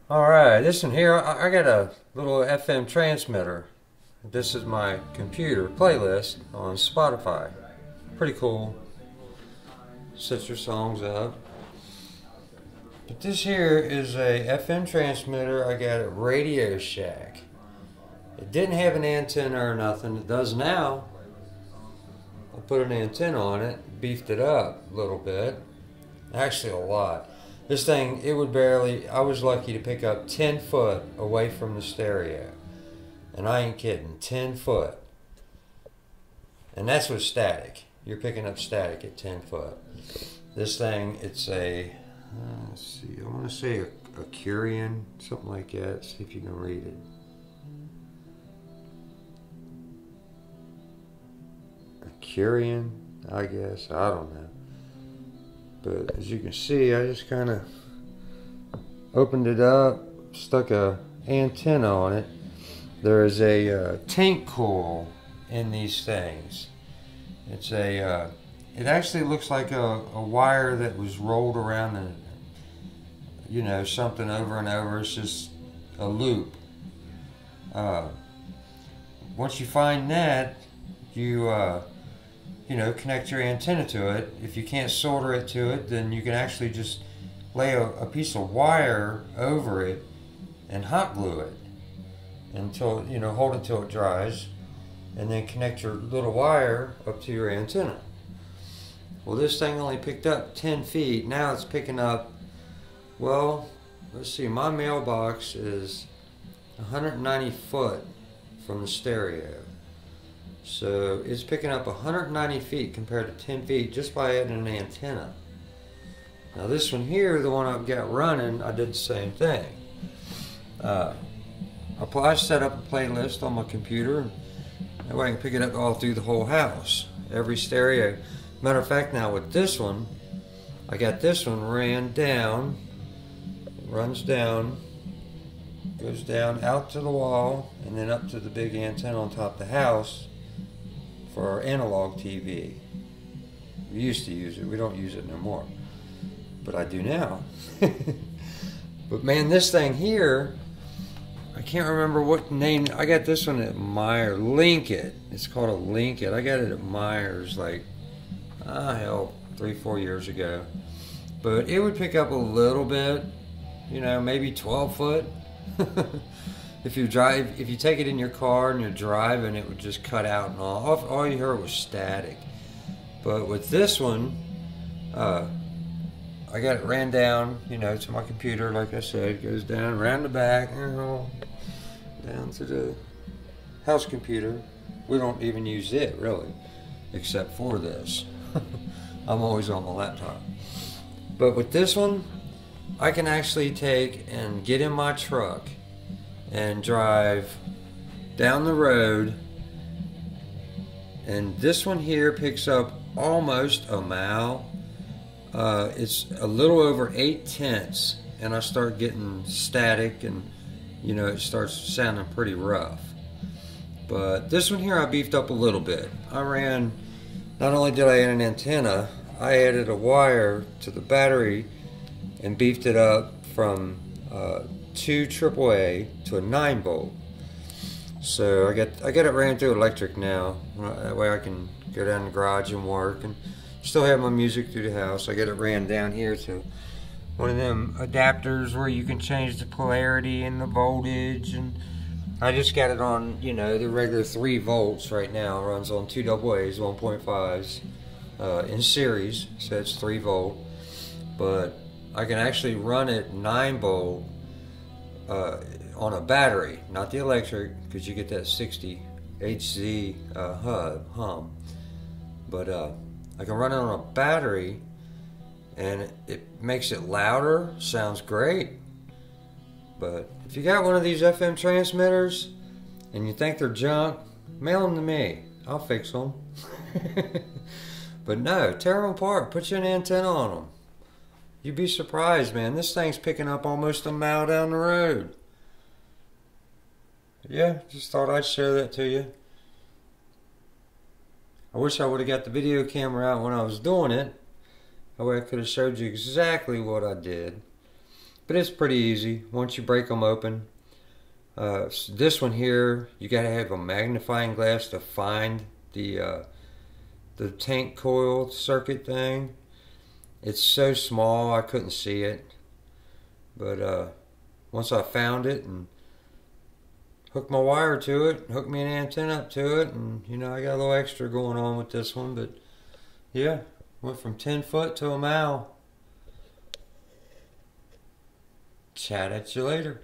Alright, listen here, I got a little FM transmitter. This is my computer playlist on Spotify. Pretty cool. Sets your songs up. But this here is a FM transmitter I got at Radio Shack. It didn't have an antenna or nothing. It does now. I put an antenna on it, beefed it up a little bit. Actually a lot. This thing, it would barely, I was lucky to pick up 10 foot away from the stereo. And I ain't kidding, 10 foot. And that's with static. You're picking up static at 10 foot. This thing, it's a, let's see, I want to say a Curian, something like that. See if you can read it. A Curian, I guess, I don't know. But as you can see, I just kind of opened it up, stuck a antenna on it. There is a tank coil in these things. It's a, it actually looks like a wire that was rolled around and, you know, something over and over. It's just a loop. Once you find that, you know, connect your antenna to it. If you can't solder it to it, then you can actually just lay a piece of wire over it and hot glue it until, you know, hold it till it dries, and then connect your little wire up to your antenna. Well, this thing only picked up 10 feet. Now it's picking up, well, let's see, my mailbox is 190 foot from the stereo. So it's picking up 190 feet compared to 10 feet just by adding an antenna. Now this one here, the one I've got running, I did the same thing. I set up a playlist on my computer. That way I can pick it up all through the whole house. Every stereo. Matter of fact, now with this one, I got this one ran down, runs down, goes down out to the wall, and then up to the big antenna on top of the house for our analog TV. We used to use it. We don't use it no more. But I do now. But man, this thing here, I can't remember what name. I got this one at Myers. Linkit. It's called a Linkit. I got it at Myers like, hell, 3-4 years ago. But it would pick up a little bit, you know, maybe 12 foot. If you take it in your car and you're driving, it would just cut out and all you heard was static. But with this one, I got it ran down, you know, to my computer, like I said. It goes down around the back, you know, down to the house computer. We don't even use it, really, except for this. I'm always on my laptop. But with this one, I can actually take and get in my truck and drive down the road, and this one here picks up almost a mile. It's a little over 8/10, and I start getting static, and you know, it starts sounding pretty rough. But this one here I beefed up a little bit. Not only did I add an antenna, I added a wire to the battery and beefed it up from 2 AAA to a 9 volt. So I got it ran through electric now. That way I can go down to the garage and work and still have my music through the house. I got it ran down here to one of them adapters where you can change the polarity and the voltage, and I just got it on, you know, the regular 3 volts right now. It runs on 2 AA's, 1.5s in series, so it's 3 volt. But I can actually run it 9 volt on a battery, not the electric, because you get that 60 Hz hum. But I can run it on a battery, and it makes it louder, sounds great. But if you got one of these FM transmitters and you think they're junk, mail them to me. I'll fix them. But no, tear them apart, put you an antenna on them. You'd be surprised, man. This thing's picking up almost a mile down the road. Yeah, just thought I'd share that to you. I wish I would have got the video camera out when I was doing it. That way I could have showed you exactly what I did. But it's pretty easy once you break them open. This one here, you gotta have a magnifying glass to find the tank coil circuit thing. It's so small I couldn't see it, but once I found it and hooked my wire to it, hooked me an antenna up to it, and you know, I got a little extra going on with this one. But yeah, went from 10 foot to a mile. Chat at you later.